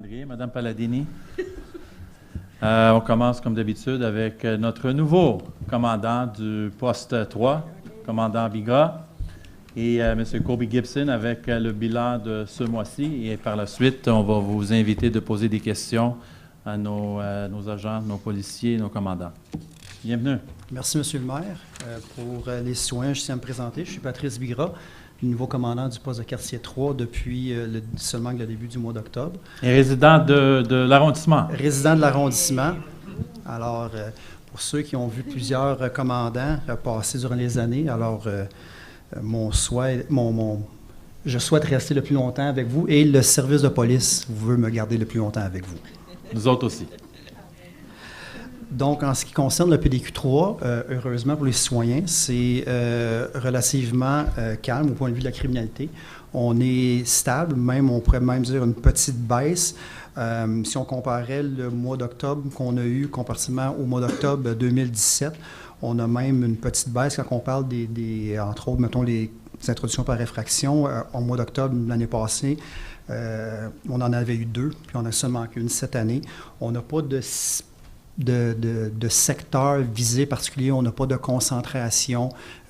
calendrier, Madame Palladini. On commence comme d'habitude avec notre nouveau commandant du poste 3, commandant Bigra, et M. Kobe Gibson avec le bilan de ce mois-ci. Et par la suite, on va vous inviter de poser des questions à nos agents, nos policiers, nos commandants. Bienvenue. Merci, M. le maire. Pour les citoyens, je tiens à me présenter. Je suis Patrice Bigra, le nouveau commandant du poste de quartier 3 depuis seulement le début du mois d'octobre. Et résident de l'arrondissement. Résident de l'arrondissement. Alors, pour ceux qui ont vu plusieurs commandants passer durant les années, alors je souhaite rester le plus longtemps avec vous et le service de police veut me garder le plus longtemps avec vous. Nous autres aussi. Donc, en ce qui concerne le PDQ3, heureusement pour les citoyens, c'est relativement calme au point de vue de la criminalité. On est stable, même on pourrait même dire une petite baisse. Si on comparait le mois d'octobre qu'on a eu comparativement au mois d'octobre 2017, on a même une petite baisse quand on parle entre autres, mettons, les introductions par effraction. Au mois d'octobre l'année passée, on en avait eu 2, puis on a seulement qu'une cette année. On n'a pas de secteur visé particulier, on n'a pas de concentration,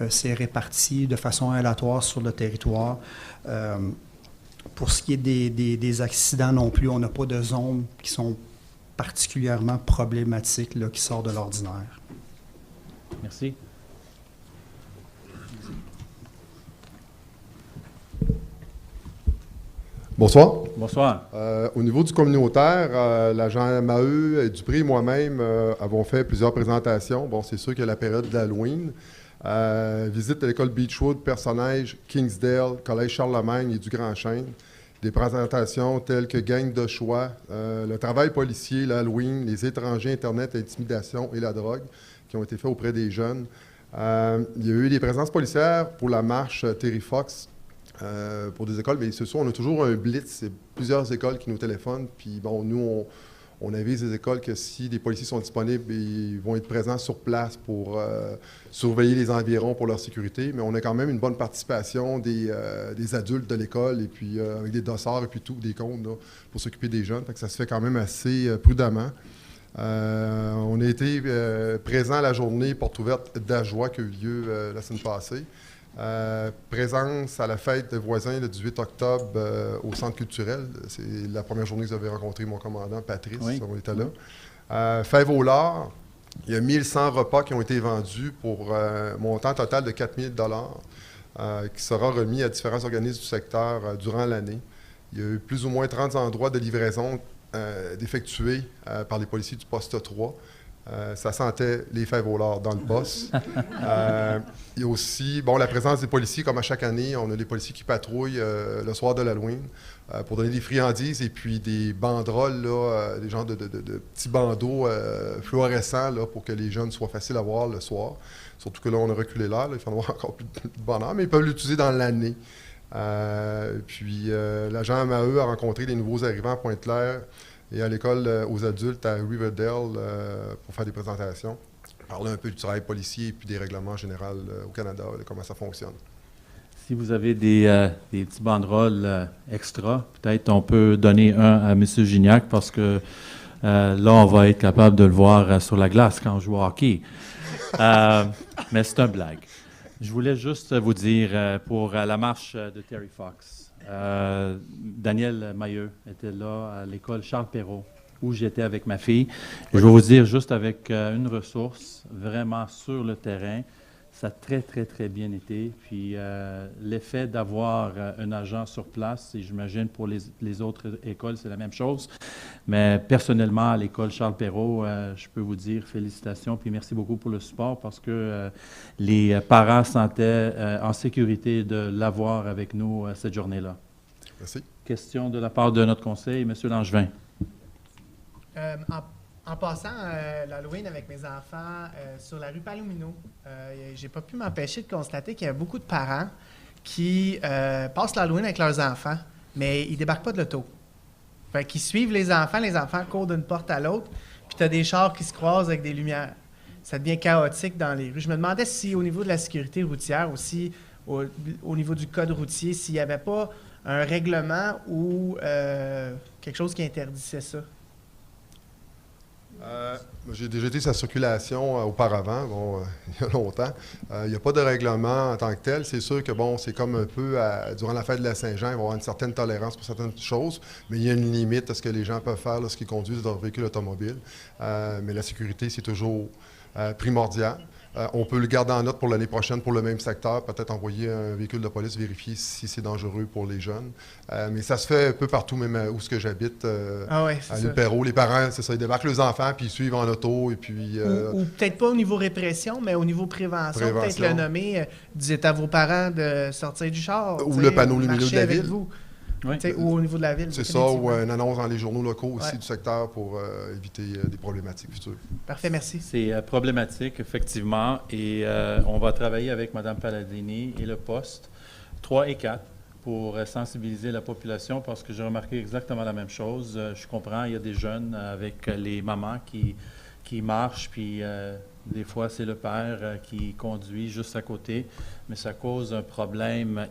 c'est réparti de façon aléatoire sur le territoire. Pour ce qui est des accidents non plus, on n'a pas de zones qui sont particulièrement problématiques, là, qui sortent de l'ordinaire. Merci. Bonsoir. Bonsoir. Au niveau du communautaire, l'agent Maheu, Dupré et moi-même avons fait plusieurs présentations. Bon, c'est sûr qu'il y a la période d'Halloween. Visite à l'école Beechwood, Personnage, Kingsdale, Collège Charlemagne et du Grand Chêne. Des présentations telles que gang de choix, le travail policier, l'Halloween, les étrangers, Internet, l'intimidation et la drogue qui ont été faits auprès des jeunes. Il y a eu des présences policières pour la marche Terry Fox. Pour des écoles, mais ce soir, on a toujours un blitz. C'est plusieurs écoles qui nous téléphonent. Puis, bon, nous, on avise les écoles que si des policiers sont disponibles, ils vont être présents sur place pour surveiller les environs pour leur sécurité. Mais on a quand même une bonne participation des adultes de l'école, et puis avec des dossards et puis tout, des comptes là, pour s'occuper des jeunes. Fait que ça se fait quand même assez prudemment. On a été présents à la journée porte ouverte d'Ajoie qui a eu lieu la semaine passée. Présence à la fête des voisins le 18 octobre au centre culturel. C'est la première journée que vous avez rencontré mon commandant, Patrice. Oui. On était là. Fève au lard, il y a 1100 repas qui ont été vendus pour un montant total de 4 000 qui sera remis à différents organismes du secteur durant l'année. Il y a eu plus ou moins 30 endroits de livraison d'effectués par les policiers du poste 3. Ça sentait les fèves au lard dans le poste. Il y a aussi la présence des policiers, comme à chaque année. On a des policiers qui patrouillent le soir de l'Halloween pour donner des friandises et puis des banderoles, là, des genres de petits bandeaux fluorescents là, pour que les jeunes soient faciles à voir le soir. Surtout que là, on a reculé l'heure. Il faut en avoir encore plus de bonheur, mais ils peuvent l'utiliser dans l'année. Puis l'agent Maheu a rencontré les nouveaux arrivants à Pointe-Claire et à l'école aux adultes à Riverdale pour faire des présentations. Parler un peu du travail policier et puis des règlements généraux au Canada, comment ça fonctionne. Si vous avez des petits banderoles extra, peut-être on peut donner un à M. Gignac parce que là, on va être capable de le voir sur la glace quand on joue au hockey. Mais c'est une blague. Je voulais juste vous dire, pour la marche de Terry Fox, Daniel Mailleux était là à l'école Charles-Perrault, où j'étais avec ma fille. Et je vais vous dire, juste avec une ressource, vraiment sur le terrain, ça a très, très, très bien été. Puis l'effet d'avoir un agent sur place, et j'imagine pour les autres écoles, c'est la même chose. Mais personnellement, à l'école Charles-Perrault, je peux vous dire félicitations, puis merci beaucoup pour le support, parce que les parents se sentaient en sécurité de l'avoir avec nous cette journée-là. Merci. Question de la part de notre conseil, M. Langevin. En passant l'Halloween avec mes enfants sur la rue Palomino, j'ai pas pu m'empêcher de constater qu'il y a beaucoup de parents qui passent l'Halloween avec leurs enfants, mais ils débarquent pas de l'auto. Fait qu'ils suivent les enfants courent d'une porte à l'autre, puis tu as des chars qui se croisent avec des lumières. Ça devient chaotique dans les rues. Je me demandais si au niveau de la sécurité routière aussi, au niveau du code routier, s'il n'y avait pas un règlement ou quelque chose qui interdisait ça? J'ai déjà été sa circulation auparavant, il y a longtemps. Il n'y a pas de règlement en tant que tel. C'est sûr que, c'est comme un peu, durant la fête de la Saint-Jean, il va y avoir une certaine tolérance pour certaines choses, mais il y a une limite à ce que les gens peuvent faire lorsqu'ils conduisent leur véhicule automobile. Mais la sécurité, c'est toujours primordial. On peut le garder en note pour l'année prochaine pour le même secteur, peut-être envoyer un véhicule de police vérifier si c'est dangereux pour les jeunes. Mais ça se fait un peu partout, même où ce que j'habite, à l'île Perrot. Les parents, c'est ça, ils débarquent les enfants, puis ils suivent en auto, et puis... Ou peut-être pas au niveau répression, mais au niveau prévention. Peut-être le nommer, dites à vos parents de sortir du char. Ou le panneau lumineux de la ville. Vous. Oui. Ou au niveau de la ville. C'est ça, ou une annonce dans les journaux locaux aussi du secteur pour éviter des problématiques futures. Parfait, merci. C'est problématique, effectivement, et on va travailler avec Mme Palladini et le poste 3 et 4 pour sensibiliser la population parce que j'ai remarqué exactement la même chose. Je comprends, il y a des jeunes avec les mamans qui marchent, puis des fois, c'est le père qui conduit juste à côté, mais ça cause un problème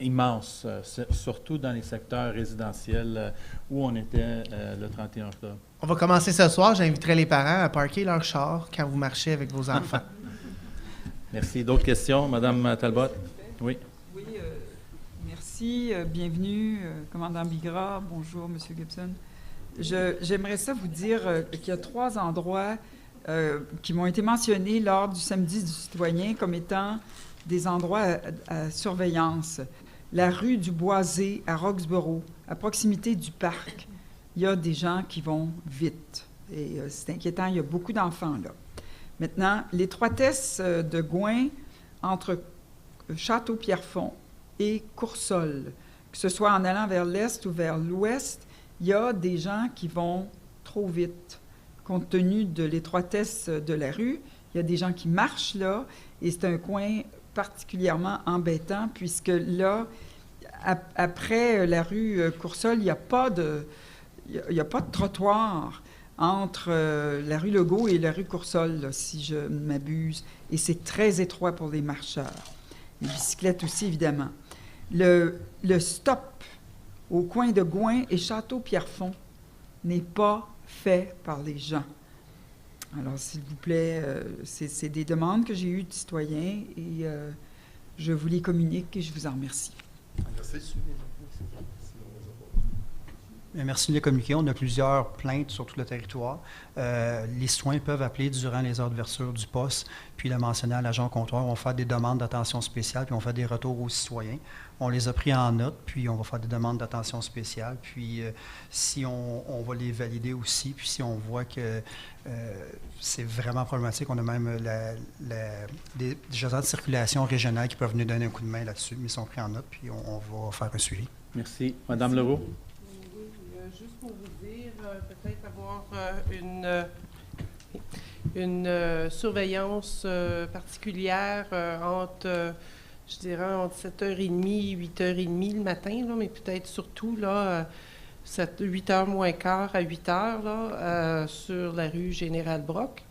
immense, surtout dans les secteurs résidentiels où on était le 31 octobre. On va commencer ce soir. J'inviterai les parents à parquer leur char quand vous marchez avec vos enfants. Merci. D'autres questions, Mme Talbot? Oui. Oui, merci. Bienvenue, commandant Bigra. Bonjour, M. Gibson. J'aimerais ça vous dire qu'il y a 3 endroits qui m'ont été mentionnés lors du samedi du citoyen comme étant des endroits à surveillance. La rue du Boisé à Roxboro, à proximité du parc. Il y a des gens qui vont vite. Et c'est inquiétant, il y a beaucoup d'enfants là. Maintenant, l'étroitesse de Gouin entre Château-Pierrefonds et Coursol, que ce soit en allant vers l'est ou vers l'ouest, il y a des gens qui vont trop vite. Compte tenu de l'étroitesse de la rue, il y a des gens qui marchent là, et c'est un coin particulièrement embêtant, puisque là, après la rue Coursol, il n'y a pas de trottoir entre la rue Legault et la rue Coursol, là, si je ne m'abuse, et c'est très étroit pour les marcheurs. Les bicyclettes aussi, évidemment. Le stop au coin de Gouin et Château-Pierrefonds n'est pas fait par les gens. Alors, s'il vous plaît, c'est des demandes que j'ai eues de citoyens et je vous les communique et je vous en remercie. Merci. Merci de les communiquer. On a plusieurs plaintes sur tout le territoire. Les citoyens peuvent appeler durant les heures de versure du poste, puis le mentionner à l'agent comptoir. On va faire des demandes d'attention spéciale, puis on fait des retours aux citoyens. On les a pris en note, puis on va faire des demandes d'attention spéciale. Puis si on va les valider aussi, puis si on voit que c'est vraiment problématique, on a même des agents de circulation régionale qui peuvent venir donner un coup de main là-dessus, mais ils sont pris en note, puis on va faire un suivi. Merci. Madame Leroux? Juste pour vous dire, peut-être avoir une surveillance particulière entre, je dirais, entre 7h30 et 8h30 le matin, là, mais peut-être surtout là, 8h moins quart à 8h là, sur la rue Général-Brock.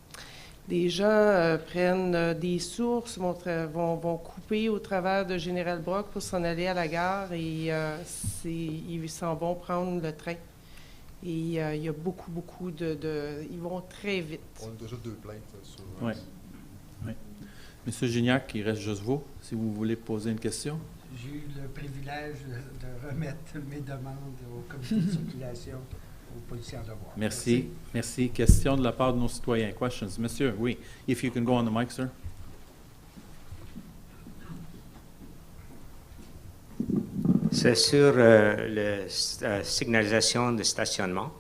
Des gens prennent des sources, vont couper au travers de Général-Brock pour s'en aller à la gare et ils s'en vont prendre le train. Et il y a beaucoup de... Ils vont très vite. On a déjà 2 plaintes sur... Oui. Monsieur Gignac, il reste juste vous, si vous voulez poser une question. J'ai eu le privilège de remettre mes demandes au comité de circulation, aux policiers en devoir. Merci. Question de la part de nos citoyens. Questions? Monsieur, oui. If you can go on the mic, sir. C'est sur la signalisation de stationnement.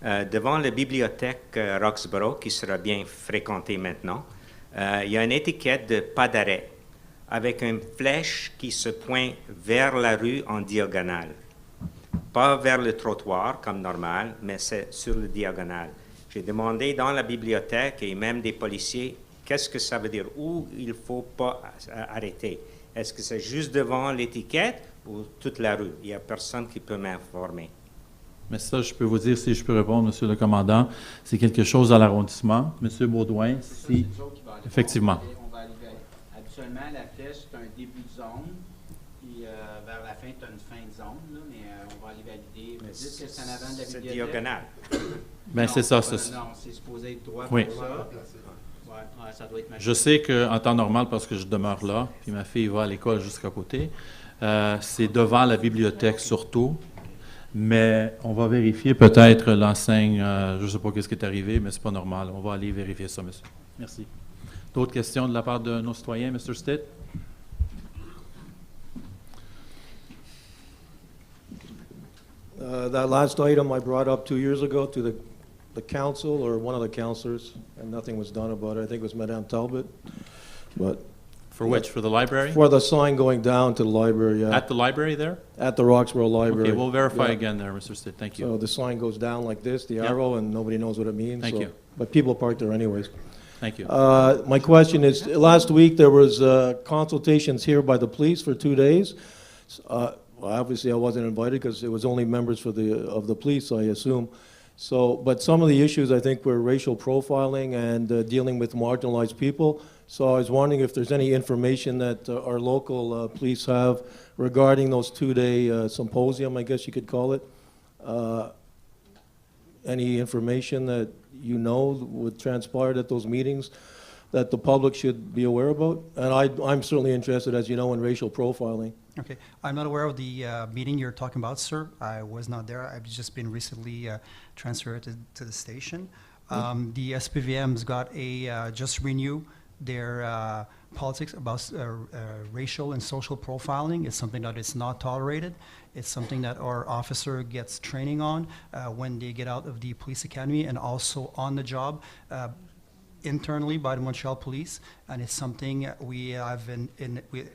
Devant la bibliothèque Roxboro, qui sera bien fréquentée maintenant, il y a une étiquette de pas d'arrêt avec une flèche qui se pointe vers la rue en diagonale. Pas vers le trottoir comme normal, mais c'est sur le diagonale. J'ai demandé dans la bibliothèque et même des policiers qu'est-ce que ça veut dire, où il ne faut pas arrêter. Est-ce que c'est juste devant l'étiquette ou toute la rue? Il n'y a personne qui peut m'informer. Mais ça, je peux vous dire, si je peux répondre, Monsieur le commandant, c'est quelque chose à l'arrondissement. Monsieur Baudouin, si... Effectivement. On va arriver. Habituellement, la flèche, c'est un début de zone. Puis puis vers la fin, tu as une fin de zone, là, mais on va aller valider. Vous dites que c'est en avant de la C'est bibliothèque. diagonale. Ben, c'est ça. Non, c'est supposé être droit Oui. pour ça. Ouais, ça doit être Je sais qu'en temps normal, parce que je demeure là, puis ma fille va à l'école juste à côté, c'est devant la bibliothèque surtout, mais on va vérifier peut-être l'enseigne, je ne sais pas ce qui est arrivé, mais c'est pas normal. On va aller vérifier ça, monsieur. Merci. D'autres questions de la part de nos citoyens, M. Stitt? That last item I brought up 2 years ago to the council or one of the councilors, and nothing was done about it. I think it was Madame Talbot. But For which? For the library? for the sign going down to the library, yeah. At the library there? At the Roxboro Library. Okay, we'll verify Yeah. again there, Mr. Stitt. Thank you. So the sign goes down like this, the Yeah. arrow, and nobody knows what it means. Thank so- you. But people park there anyways. Thank you. My question is, last week there was consultations here by the police for 2 days. Well, obviously I wasn't invited because it was only members of the police, I assume. So, but some of the issues I think were racial profiling and dealing with marginalized people. So I was wondering if there's any information that our local police have regarding those 2-day symposium, I guess you could call it. Any information that you know would transpire at those meetings that the public should be aware about? And I'm certainly interested, as you know, in racial profiling. Okay, I'm not aware of the meeting you're talking about, sir. I was not there. I've just been recently transferred to the station. The SPVM's got just renew their politics about racial and social profiling. It's something that is not tolerated. It's something that our officer gets training on when they get out of the police academy and also on the job. Internally by the Montreal Police, and it's something we have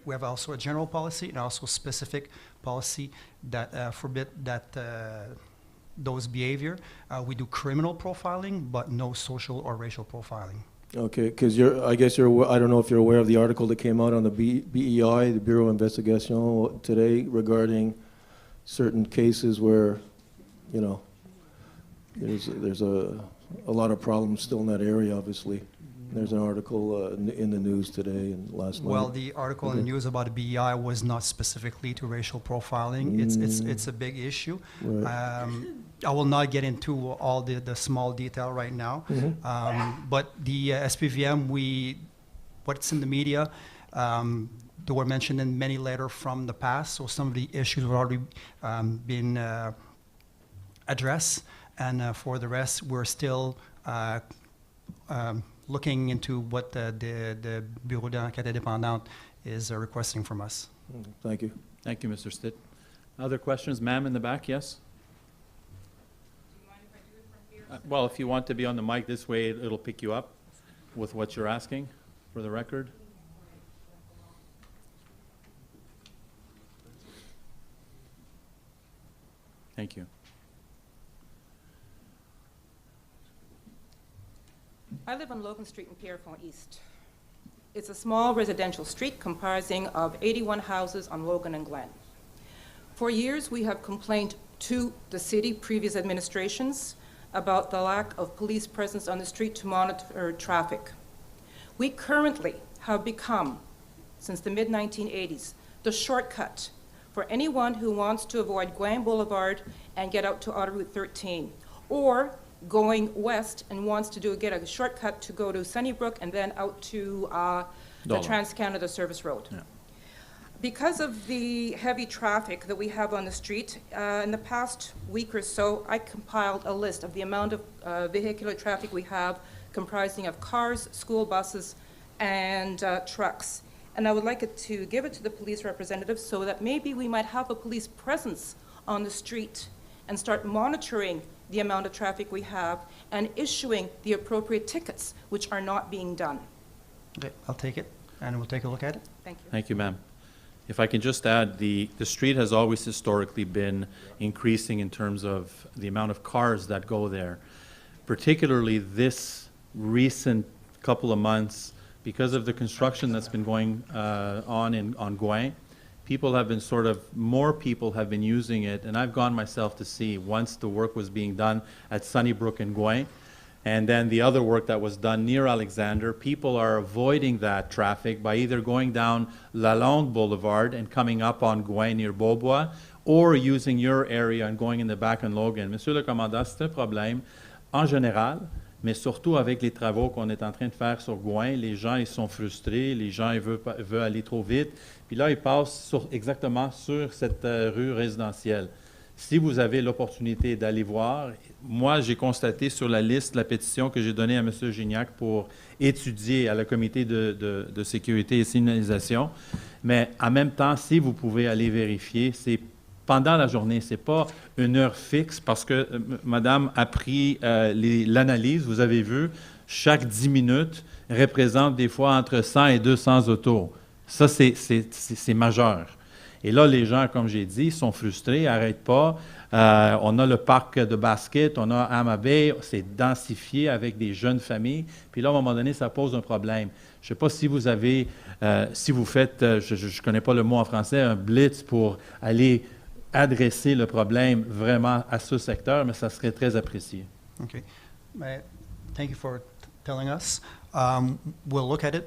we have also a general policy and also specific policy that forbid that those behavior. We do criminal profiling, but no social or racial profiling. Okay, because I guess I don't know if you're aware of the article that came out on the BEI, the Bureau Investigation today, regarding certain cases where, you know, there's a lot of problems still in that area, obviously. There's an article in the news today and last night. Well, the article in the news about the BEI was not specifically to racial profiling. It's a big issue. Right. I will not get into all the small detail right now. But the SPVM, what's in the media, they were mentioned in many letters from the past, so some of the issues have already been addressed. And for the rest, we're still looking into what the Bureau d'enquête indépendante is requesting from us. Thank you. Thank you, Mr. Stitt. Other questions? Ma'am in the back, yes? Do you mind if I do it from here? Well, if you want to be on the mic this way, it'll pick you up with what you're asking for the record. Thank you. I live on Logan Street in Pierrefonds East. It's a small residential street comprising of 81 houses on Logan and Glen. For years, we have complained to the city, previous administrations, about the lack of police presence on the street to monitor traffic. We currently have become, since the mid-1980s, the shortcut for anyone who wants to avoid Gwen Boulevard and get out to Autoroute 13, or going west and wants to get a shortcut to go to Sunnybrook and then out to the Trans-Canada Service Road. Yeah. Because of the heavy traffic that we have on the street, in the past week or so, I compiled a list of the amount of vehicular traffic we have comprising of cars, school buses, and trucks. And I would like to give it to the police representatives so that maybe we might have a police presence on the street and start monitoring the amount of traffic we have and issuing the appropriate tickets, which are not being done. Okay, I'll take it, and we'll take a look at it. Thank you. Thank you, ma'am. If I can just add, the street has always historically been increasing in terms of the amount of cars that go there. Particularly this recent couple of months, because of the construction that's been going on Gouin, people have been more people have been using it, and I've gone myself to see once the work was being done at Sunnybrook and Gouin. And then the other work that was done near Alexander, people are avoiding that traffic by either going down La Longue Boulevard and coming up on Gouin near Beaubois, or using your area and going in the back on Logan. Monsieur le commandant, c'est un problème en général, mais surtout avec les travaux qu'on est en train de faire sur Gouin. Les gens, ils sont frustrés, les gens, ils veulent aller trop vite. Puis là, ils passent exactement sur cette rue résidentielle. Si vous avez l'opportunité d'aller voir, moi, j'ai constaté sur la liste la pétition que j'ai donnée à M. Gignac pour étudier à la comité de sécurité et signalisation. Mais en même temps, si vous pouvez aller vérifier, c'est pendant la journée, ce n'est pas une heure fixe parce que Madame a pris l'analyse, vous avez vu, chaque 10 minutes représente des fois entre 100 et 200 autos. Ça, c'est majeur. Et là, les gens, comme j'ai dit, sont frustrés, n'arrêtent pas. On a le parc de basket, on a Amabay, c'est densifié avec des jeunes familles. Puis là, à un moment donné, ça pose un problème. Je ne sais pas si vous avez, si vous faites, je ne connais pas le mot en français, un blitz pour aller adresser le problème vraiment à ce secteur, mais ça serait très apprécié. Okay. Thank you for telling us. We'll look at it,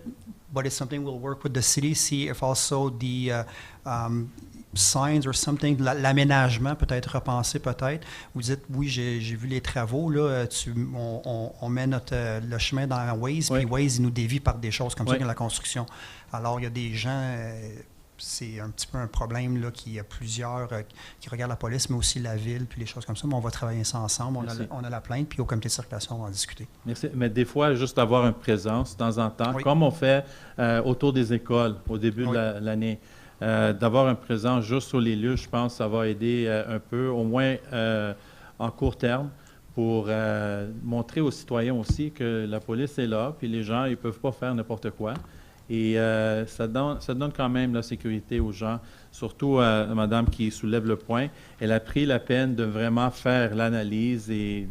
but it's something we'll work with the city, see if also the signs or something, l'aménagement peut être repensé peut-être. Vous dites, oui, j'ai vu les travaux, là, on met le chemin dans Waze, oui. Puis Waze, il nous dévie par des choses comme ça dans la construction. Alors, il y a des gens... c'est un petit peu un problème là, qu'il y a plusieurs qui regardent la police, mais aussi la ville, puis les choses comme ça. Mais on va travailler ça ensemble. On a la plainte, puis au comité de circulation, on va en discuter. Merci. Mais des fois, juste avoir une présence de temps en temps, oui. Comme on fait autour des écoles au début oui. de l'année, d'avoir une présence juste sur les lieux, je pense que ça va aider un peu, au moins en court terme, pour montrer aux citoyens aussi que la police est là, puis les gens, ils ne peuvent pas faire n'importe quoi. Et ça donne quand même la sécurité aux gens, surtout Madame qui soulève le point. Elle a pris la peine de vraiment faire l'analyse et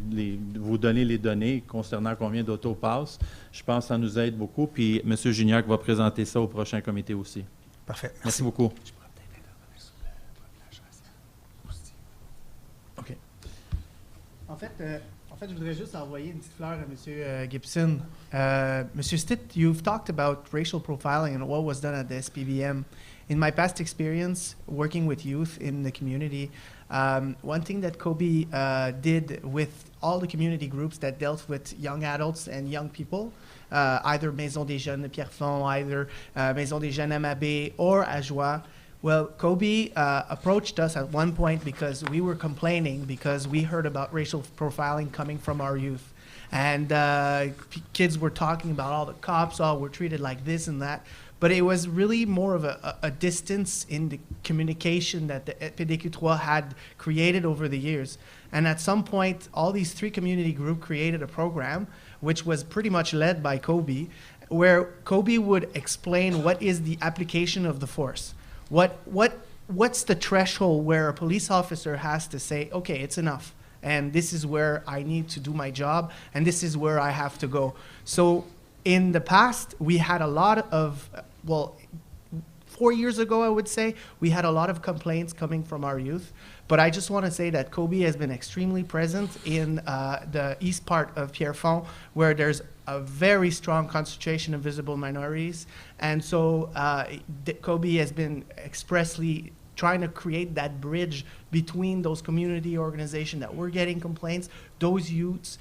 vous donner les données concernant combien d'autos passent. Je pense que ça nous aide beaucoup. Puis M. Gignac va présenter ça au prochain comité aussi. Parfait. Merci beaucoup. OK. En fait, je voudrais juste envoyer une petite fleur à M. Gibson. Monsieur Stitt, you've talked about racial profiling and what was done at the SPBM. In my past experience working with youth in the community, one thing that Kobe did with all the community groups that dealt with young adults and young people, either Maison des Jeunes de Pierrefonds, either Maison des Jeunes Amabé or Ajoie, well, Kobe approached us at one point because we were complaining because we heard about racial profiling coming from our youth. And kids were talking about all the cops, were treated like this and that. But it was really more of a distance in the communication that the PDQ3 had created over the years. And at some point, all these three community groups created a program, which was pretty much led by Kobe, where Kobe would explain what is the application of the force. What's the threshold where a police officer has to say, okay, it's enough, and this is where I need to do my job, and this is where I have to go. So in the past, we had a lot of, 4 years ago, I would say, we had a lot of complaints coming from our youth. But I just want to say that Kobe has been extremely present in the east part of Pierrefonds, where there's a very strong concentration of visible minorities. And so Kobe has been expressly trying to create that bridge between those community organizations that were getting complaints, those youths,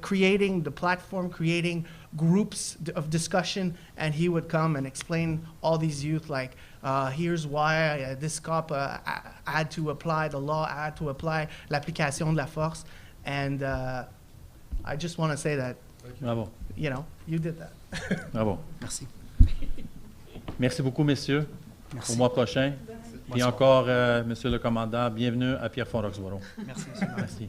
creating the platform, creating groups of discussion, and he would come and explain all these youth, like, here's why this cop had to apply the law, had to apply l'application de la force. And I just want to say that, Bravo. you know, you did that. Bravo. Merci. Merci beaucoup, messieurs. Merci. Au mois prochain. Puis encore, Monsieur le commandant, bienvenue à Pierrefonds-Roxboro. Merci, monsieur. Merci.